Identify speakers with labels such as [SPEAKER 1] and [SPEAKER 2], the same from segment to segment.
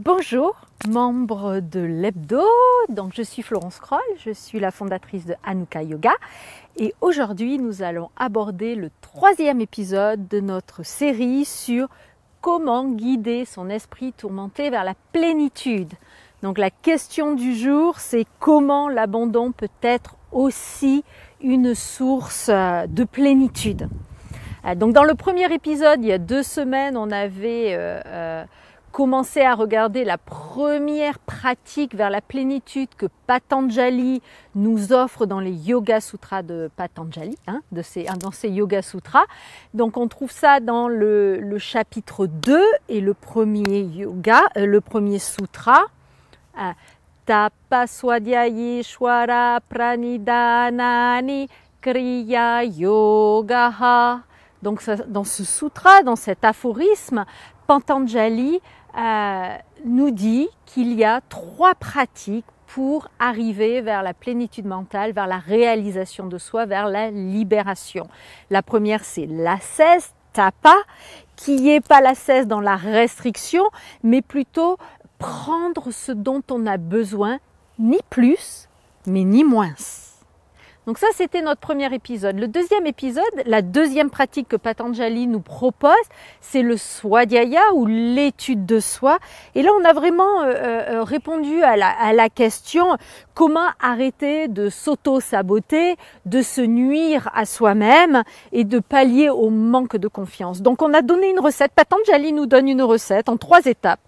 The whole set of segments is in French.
[SPEAKER 1] Bonjour, membres de l'Hebdo. Donc je suis Florence Kroll, je suis la fondatrice de Hanukkah Yoga et aujourd'hui nous allons aborder le 3e épisode de notre série sur comment guider son esprit tourmenté vers la plénitude. Donc la question du jour, c'est comment l'abandon peut être aussi une source de plénitude. Donc dans le premier épisode, il y a 2 semaines, on avait commencer à regarder la première pratique vers la plénitude que Patanjali nous offre dans les Yoga Sutras de Patanjali, dans ces Yoga Sutras. Donc on trouve ça dans le chapitre 2 et le premier yoga, le premier sutra. Tapaswadhyayeshwara pranidhanani kriya yogaha. Donc dans ce sutra, dans cet aphorisme, Patanjali nous dit qu'il y a 3 pratiques pour arriver vers la plénitude mentale, vers la réalisation de soi, vers la libération. La première, c'est l'ascèse, tapa, qui n'est pas l'ascèse dans la restriction, mais plutôt prendre ce dont on a besoin, ni plus, mais ni moins. Donc ça, c'était notre premier épisode. Le deuxième épisode, la deuxième pratique que Patanjali nous propose, c'est le Swadhyaya ou l'étude de soi. Et là, on a vraiment répondu à la question comment arrêter de s'auto-saboter, de se nuire à soi-même et de pallier au manque de confiance. Donc on a donné une recette. Patanjali nous donne une recette en 3 étapes.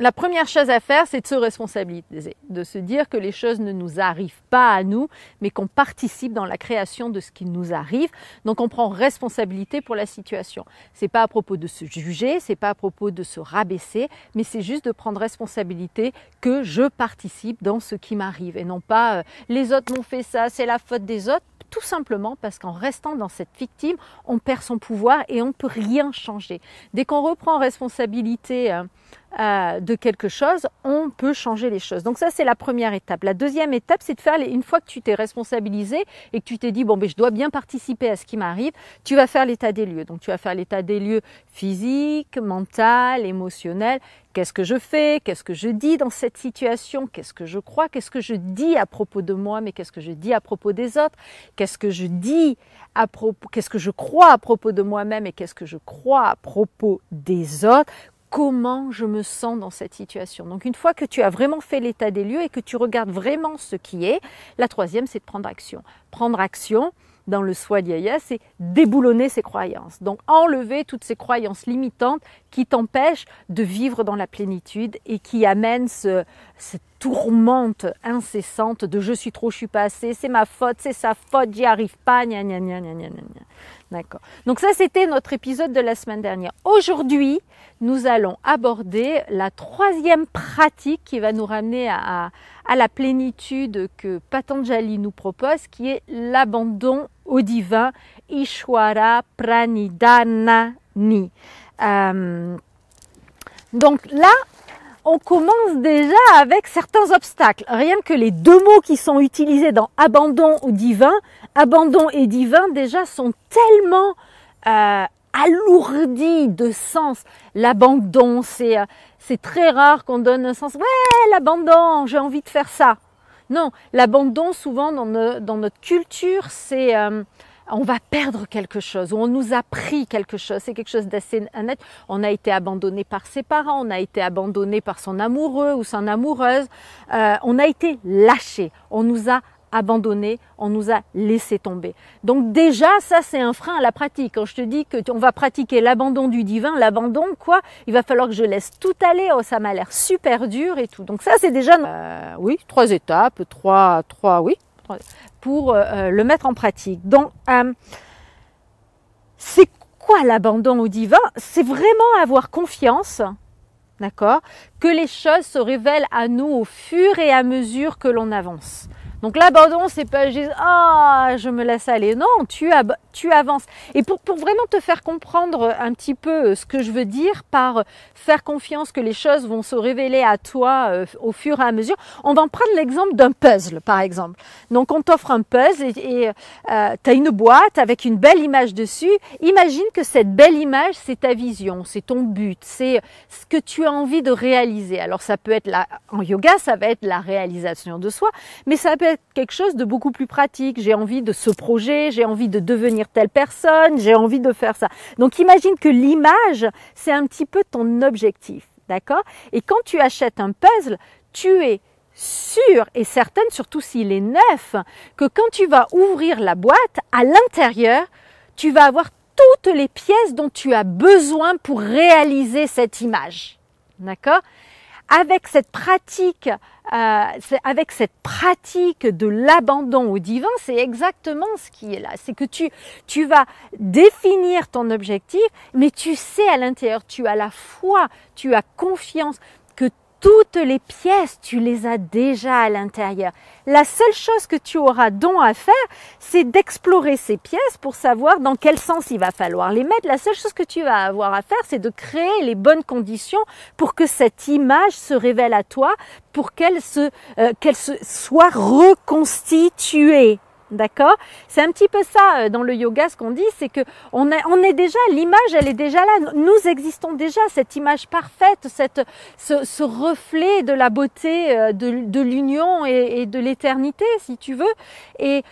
[SPEAKER 1] La première chose à faire, c'est de se responsabiliser, de se dire que les choses ne nous arrivent pas à nous, mais qu'on participe dans la création de ce qui nous arrive. Donc on prend responsabilité pour la situation. C'est pas à propos de se juger, c'est pas à propos de se rabaisser, mais c'est juste de prendre responsabilité que je participe dans ce qui m'arrive et non pas les autres m'ont fait ça, c'est la faute des autres. Tout simplement parce qu'en restant dans cette victime, on perd son pouvoir et on ne peut rien changer. Dès qu'on reprend responsabilité de quelque chose, on peut changer les choses. Donc ça, c'est la première étape. La deuxième étape, c'est de faire, une fois que tu t'es responsabilisé et que tu t'es dit, bon, ben, je dois bien participer à ce qui m'arrive, tu vas faire l'état des lieux. Donc tu vas faire l'état des lieux physique, mental, émotionnel. Qu'est-ce que je fais? Qu'est-ce que je dis dans cette situation? Qu'est-ce que je crois? Qu'est-ce que je dis à propos de moi? Mais qu'est-ce que je dis à propos des autres? Qu'est-ce que je dis à propos, qu'est-ce que je crois à propos de moi-même et qu'est-ce que je crois à propos des autres? Comment je me sens dans cette situation? Donc une fois que tu as vraiment fait l'état des lieux et que tu regardes vraiment ce qui est, la troisième, c'est de prendre action. Prendre action, dans le Swadhyaya, c'est déboulonner ses croyances. Donc enlever toutes ces croyances limitantes qui t'empêchent de vivre dans la plénitude et qui amènent cette tourmente incessante de je suis trop, je suis pas assez, c'est ma faute, c'est sa faute, j'y arrive pas, gna gna gna gna gna gna. D'accord. Donc ça, c'était notre épisode de la semaine dernière. Aujourd'hui, nous allons aborder la 3e pratique qui va nous ramener à la plénitude que Patanjali nous propose, qui est l'abandon au divin, Ishwara Pranidhanani. Donc là, on commence déjà avec certains obstacles. Rien que les 2 mots qui sont utilisés dans abandon au divin, abandon et divin déjà sont tellement alourdis de sens. L'abandon, c'est très rare qu'on donne un sens. Ouais, l'abandon, j'ai envie de faire ça. Non, l'abandon, souvent dans notre culture, c'est on va perdre quelque chose, ou on nous a pris quelque chose, c'est quelque chose d'assez net. On a été abandonné par ses parents, on a été abandonné par son amoureux ou son amoureuse, on a été lâché, on nous a abandonné, on nous a laissé tomber. Donc déjà, ça c'est un frein à la pratique. Quand je te dis qu'on va pratiquer l'abandon du divin, l'abandon quoi, il va falloir que je laisse tout aller, oh, ça m'a l'air super dur et tout. Donc ça c'est déjà, 3 étapes, 3 pour le mettre en pratique. Donc c'est quoi l'abandon au divin? C'est vraiment avoir confiance, d'accord, que les choses se révèlent à nous au fur et à mesure que l'on avance. Donc l'abandon, c'est pas juste « Ah, je me laisse aller ». Non, tu avances. Et pour vraiment te faire comprendre un petit peu ce que je veux dire par faire confiance que les choses vont se révéler à toi au fur et à mesure, on va prendre l'exemple d'un puzzle, par exemple. Donc on t'offre un puzzle et tu as une boîte avec une belle image dessus. Imagine que cette belle image, c'est ta vision, c'est ton but, c'est ce que tu as envie de réaliser. Alors ça peut être, en yoga, ça va être la réalisation de soi, mais ça peut être quelque chose de beaucoup plus pratique. J'ai envie de ce projet, j'ai envie de devenir telle personne, j'ai envie de faire ça. Donc imagine que l'image, c'est un petit peu ton objectif, d'accord? Et quand tu achètes un puzzle, tu es sûre et certaine, surtout s'il est neuf, que quand tu vas ouvrir la boîte, à l'intérieur, tu vas avoir toutes les pièces dont tu as besoin pour réaliser cette image, d'accord? Avec cette pratique de l'abandon au divin, c'est exactement ce qui est là. C'est que tu vas définir ton objectif, mais tu sais à l'intérieur, tu as la foi, tu as confiance que toutes les pièces, tu les as déjà à l'intérieur. La seule chose que tu auras donc à faire, c'est d'explorer ces pièces pour savoir dans quel sens il va falloir les mettre. La seule chose que tu vas avoir à faire, c'est de créer les bonnes conditions pour que cette image se révèle à toi, pour qu'elle soit reconstituée. D'accord? C'est un petit peu ça dans le yoga, ce qu'on dit, c'est que on est déjà, l'image, elle est déjà là. Nous existons déjà, cette image parfaite, ce reflet de la beauté de l'union et de l'éternité, si tu veux. Mais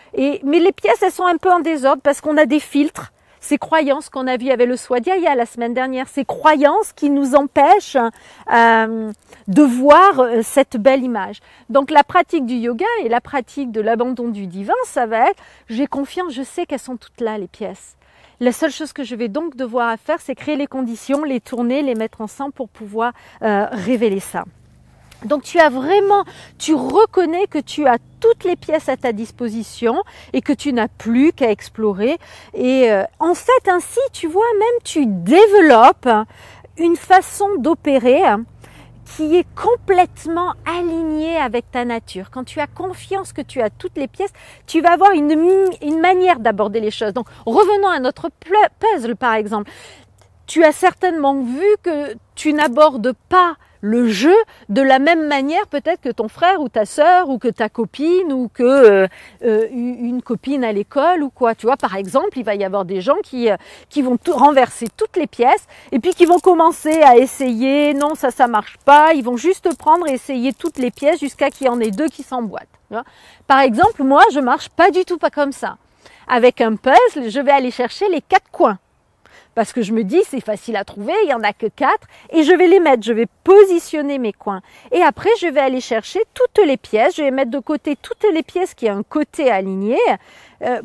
[SPEAKER 1] les pièces, elles sont un peu en désordre parce qu'on a des filtres. Ces croyances qu'on a vues avec le Swadhyaya la semaine dernière, ces croyances qui nous empêchent de voir cette belle image. Donc la pratique du yoga et la pratique de l'abandon du divin, ça va être, j'ai confiance, je sais qu'elles sont toutes là, les pièces. La seule chose que je vais donc devoir faire, c'est créer les conditions, les tourner, les mettre ensemble pour pouvoir révéler ça. Donc tu reconnais que tu as toutes les pièces à ta disposition et que tu n'as plus qu'à explorer. Et en fait, ainsi, tu vois, même tu développes une façon d'opérer qui est complètement alignée avec ta nature. Quand tu as confiance que tu as toutes les pièces, tu vas avoir une manière d'aborder les choses. Donc revenons à notre puzzle, par exemple. Tu as certainement vu que tu n'abordes pas le jeu de la même manière peut-être que ton frère ou ta sœur ou que ta copine ou que une copine à l'école ou quoi. Tu vois, par exemple, il va y avoir des gens qui vont renverser toutes les pièces et puis qui vont commencer à essayer, non, ça marche pas, ils vont juste prendre et essayer toutes les pièces jusqu'à qu'il y en ait deux qui s'emboîtent. Tu vois. Par exemple, moi, je marche pas du tout pas comme ça. Avec un puzzle, je vais aller chercher les 4 coins. Parce que je me dis, c'est facile à trouver, il n'y en a que 4, et je vais les mettre, je vais positionner mes coins. Et après, je vais aller chercher toutes les pièces, je vais mettre de côté toutes les pièces qui ont un côté aligné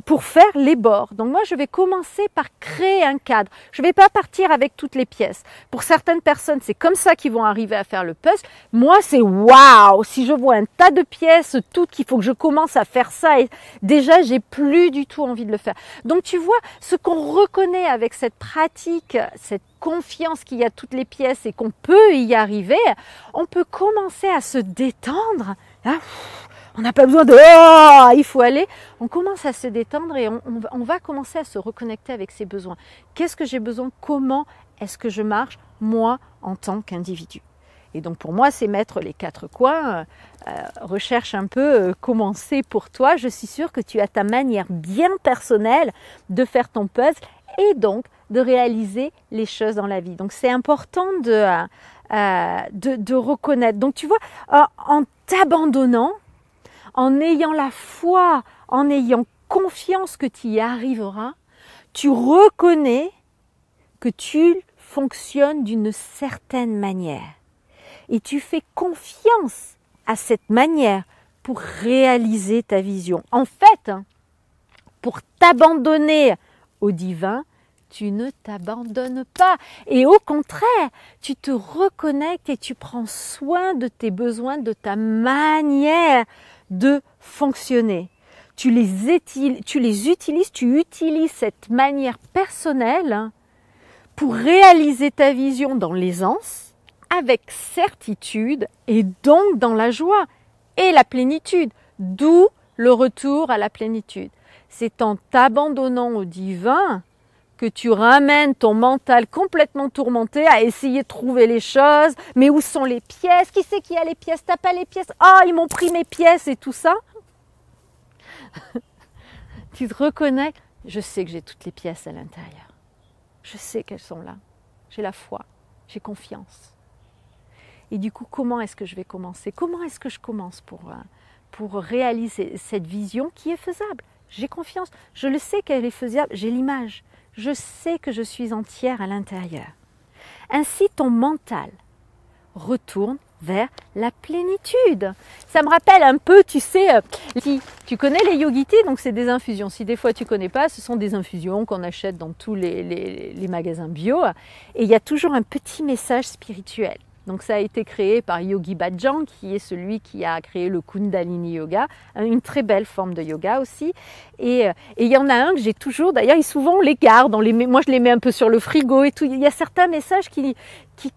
[SPEAKER 1] pour faire les bords. Donc moi, je vais commencer par créer un cadre. Je ne vais pas partir avec toutes les pièces. Pour certaines personnes, c'est comme ça qu'ils vont arriver à faire le puzzle. Moi, c'est waouh! Si je vois un tas de pièces, toutes, qu'il faut que je commence à faire ça, et déjà, j'ai plus du tout envie de le faire. Donc tu vois, ce qu'on reconnaît avec cette pratique, cette confiance qu'il y a toutes les pièces et qu'on peut y arriver, on peut commencer à se détendre. Là, on n'a pas besoin de « oh, il faut aller ». On commence à se détendre et on va commencer à se reconnecter avec ses besoins. Qu'est-ce que j'ai besoin? Comment est-ce que je marche, moi, en tant qu'individu? Et donc pour moi, c'est mettre les 4 coins. Recherche un peu comment c'est pour toi. Je suis sûre que tu as ta manière bien personnelle de faire ton puzzle et donc de réaliser les choses dans la vie. Donc c'est important de reconnaître. Donc tu vois, en t'abandonnant, en ayant la foi, en ayant confiance que tu y arriveras, tu reconnais que tu fonctionnes d'une certaine manière. Et tu fais confiance à cette manière pour réaliser ta vision. En fait, pour t'abandonner au divin, tu ne t'abandonnes pas. Et au contraire, tu te reconnectes et tu prends soin de tes besoins, de ta manière de fonctionner. Tu utilises cette manière personnelle pour réaliser ta vision dans l'aisance, avec certitude et donc dans la joie et la plénitude. D'où le retour à la plénitude. C'est en t'abandonnant au divin que tu ramènes ton mental complètement tourmenté à essayer de trouver les choses. Mais où sont les pièces? Qui c'est qui a les pièces? T'as pas les pièces? Ah, ils m'ont pris mes pièces et tout ça. Tu te reconnais. Je sais que j'ai toutes les pièces à l'intérieur. Je sais qu'elles sont là. J'ai la foi. J'ai confiance. Et du coup, comment est-ce que je vais commencer? Comment est-ce que je commence pour réaliser cette vision qui est faisable? J'ai confiance. Je le sais qu'elle est faisable. J'ai l'image. Je sais que je suis entière à l'intérieur. Ainsi, ton mental retourne vers la plénitude. Ça me rappelle un peu, tu sais, tu connais les yogitis, donc c'est des infusions. Si des fois tu ne connais pas, ce sont des infusions qu'on achète dans tous les magasins bio. Et il y a toujours un petit message spirituel. Donc ça a été créé par Yogi Bhajan, qui est celui qui a créé le Kundalini Yoga, une très belle forme de yoga aussi. Et il y en a un que j'ai toujours, d'ailleurs, souvent on les garde, moi je les mets un peu sur le frigo et tout. Il y a certains messages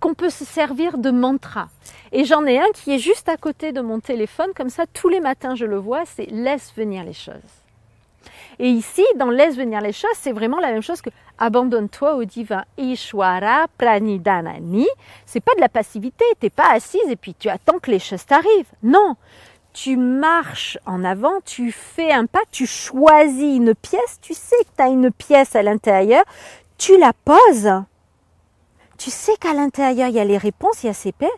[SPEAKER 1] qu'on peut se servir de mantra. Et j'en ai un qui est juste à côté de mon téléphone, comme ça tous les matins je le vois, c'est « laisse venir les choses ». Et ici, dans « laisse venir les choses », c'est vraiment la même chose que « abandonne-toi au divin ». Ishwara Pranidanani, c'est pas de la passivité, t'es pas assise et puis tu attends que les choses t'arrivent. Non, tu marches en avant, tu fais un pas, tu choisis une pièce, tu sais que tu as une pièce à l'intérieur, tu la poses, tu sais qu'à l'intérieur il y a les réponses, il y a ces paix,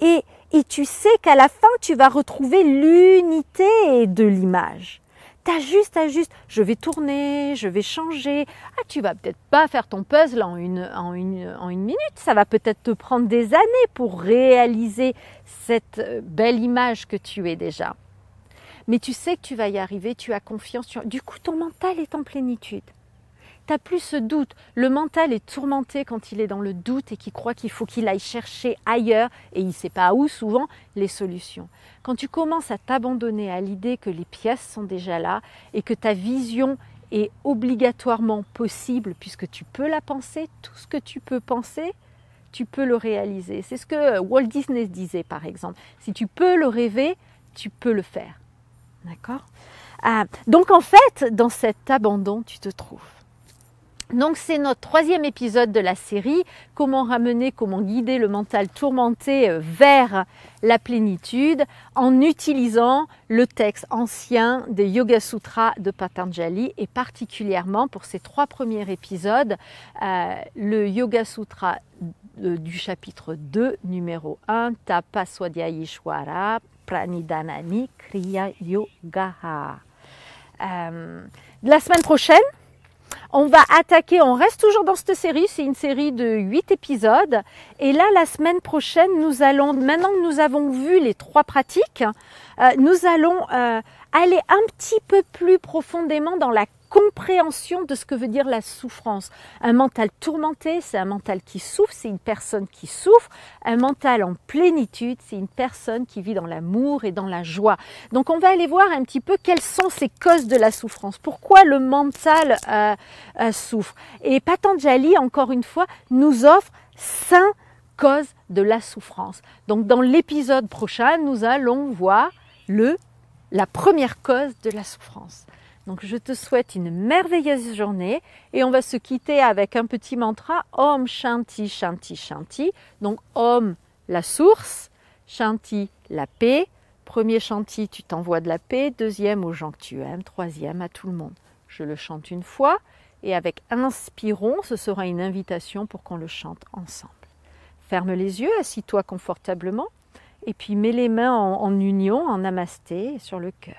[SPEAKER 1] et tu sais qu'à la fin tu vas retrouver l'unité de l'image. T'as juste, je vais tourner, je vais changer. Ah, tu vas peut-être pas faire ton puzzle en une minute. Ça va peut-être te prendre des années pour réaliser cette belle image que tu es déjà. Mais tu sais que tu vas y arriver, tu as confiance. Du coup, ton mental est en plénitude. T'as plus ce doute. Le mental est tourmenté quand il est dans le doute et qu'il croit qu'il faut qu'il aille chercher ailleurs, et il ne sait pas où souvent, les solutions. Quand tu commences à t'abandonner à l'idée que les pièces sont déjà là et que ta vision est obligatoirement possible puisque tu peux la penser, tout ce que tu peux penser, tu peux le réaliser. C'est ce que Walt Disney disait par exemple. Si tu peux le rêver, tu peux le faire. D'accord ? Donc en fait, dans cet abandon, tu te trouves. Donc c'est notre 3e épisode de la série, comment ramener, comment guider le mental tourmenté vers la plénitude en utilisant le texte ancien des Yoga Sutras de Patanjali et particulièrement pour ces 3 premiers épisodes, le Yoga Sutra du chapitre 2, numéro 1, Tapaswadhyayishwara Pranidanani Kriya Yogaha. La semaine prochaine, on va attaquer, on reste toujours dans cette série, c'est une série de 8 épisodes. Et là, la semaine prochaine, maintenant que nous avons vu les 3 pratiques, nous allons aller un petit peu plus profondément dans la compréhension de ce que veut dire la souffrance. Un mental tourmenté, c'est un mental qui souffre, c'est une personne qui souffre. Un mental en plénitude, c'est une personne qui vit dans l'amour et dans la joie. Donc on va aller voir un petit peu quelles sont ces causes de la souffrance. Pourquoi le mental souffre. Et Patanjali, encore une fois, nous offre 5 causes de la souffrance. Donc dans l'épisode prochain, nous allons voir la première cause de la souffrance. Donc je te souhaite une merveilleuse journée et on va se quitter avec un petit mantra Om Shanti Shanti Shanti. Donc Om, la source, Shanti, la paix. Premier Shanti, tu t'envoies de la paix. Deuxième, aux gens que tu aimes. Troisième, à tout le monde. Je le chante une fois et avec inspirons, ce sera une invitation pour qu'on le chante ensemble. Ferme les yeux, assis-toi confortablement et puis mets les mains en union, en namasté sur le cœur.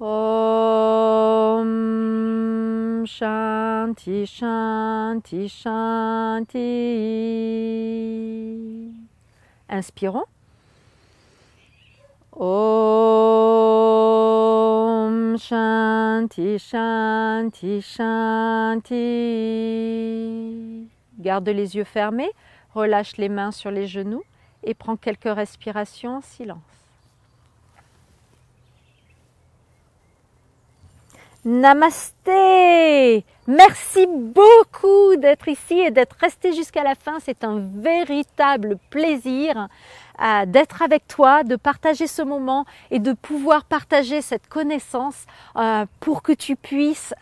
[SPEAKER 1] Om Shanti Shanti Shanti. Inspirons. Om Shanti Shanti Shanti. Garde les yeux fermés, relâche les mains sur les genoux et prends quelques respirations en silence. Namasté! Merci beaucoup d'être ici et d'être resté jusqu'à la fin. C'est un véritable plaisir. d'être avec toi, de partager ce moment et de pouvoir partager cette connaissance pour que tu puisses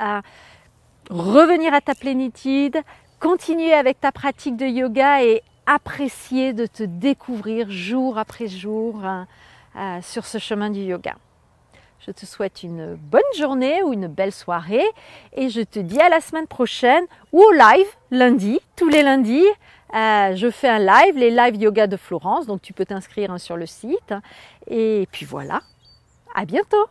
[SPEAKER 1] revenir à ta plénitude, continuer avec ta pratique de yoga et apprécier de te découvrir jour après jour sur ce chemin du yoga. Je te souhaite une bonne journée ou une belle soirée et je te dis à la semaine prochaine ou au live, lundi, tous les lundis. Je fais un live, les live yoga de Florence, donc tu peux t'inscrire sur le site. Et puis voilà, à bientôt!